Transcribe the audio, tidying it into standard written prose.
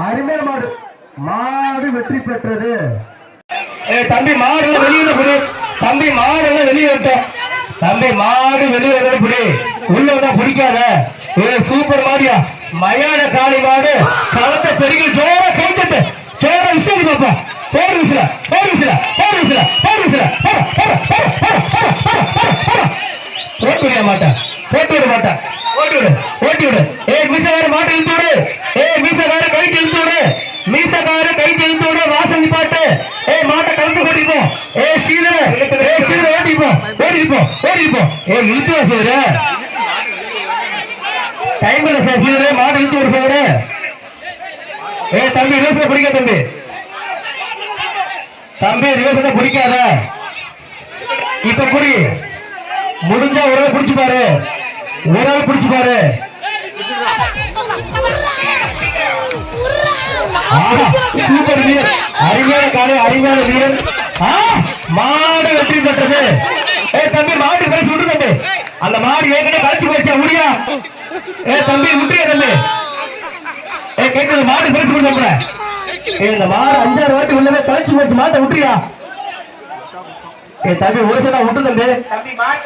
அருமையான மாடு. மாடு வெற்றி பெற்றது. தம்பி மாடு வெளியில புடி. தம்பி மாடு எல்லாம் வெளியே விட்டோம். தம்பி மாடு வெளியே வர புடி. உள்ள வந்தா பிடிக்காத. சூப்பர் மாடியா. மயான காளி மாடு களத்தை பெருகி ஜோர கைத்தட்டு. ஜோர விசில் பாப்பா. போடு விசில போடு விசில போடு விசில போடு விசில போட்டு விட மாட்டேன். போட்டு விட மாட்டேன். ஓட்டி விடு ஓட்டி விடு. மீசக்கார மாட்டை இழுத்து விடு. மீசக்கார கை இழுத்து விடு. மீசக்கார கை இழுத்து விடு. வாசல் பாட்டு. மாட்டை கலந்து கொட்டிப்போம். ஸ்ரீதர ஸ்ரீதர ஓட்டிப்போம் ஓடிப்போம் ஓடிப்போம். இழுத்து வர செய்யற டைம் இல்ல சார். சீதர மாட்டை இழுத்து விட செய்யற. தம்பி ரிவர்ஸ்ல பிடிக்க. தம்பி தம்பி ரிவர்ஸ்ல பிடிக்காத. இப்ப புடி. முடிஞ்சா ஒரு ஆள் பிடிச்சு பாரு. ஒரு ஆள் பிடிச்சு பாரு. சூப்பர் வீரர். அறிவியல காலை அறிவியல வீரர். மாடு வெற்றி பெற்றது. தம்பி மாடு பரிசு விட்டு. தம்பி அந்த மாடு ஏற்கனவே கழிச்சு போச்சா முடியா? தம்பி விட்டுறியா தம்பி? கேட்கறது மாடு பரிசு விட்டு. இந்த மாடு 5-6 வாட்டி உள்ளவே கழிச்சு போச்சு. மாட்டை விட்டுறியா? தம்பி ஒரு சைடா விட்டு. தம்பி தம்பி மாடு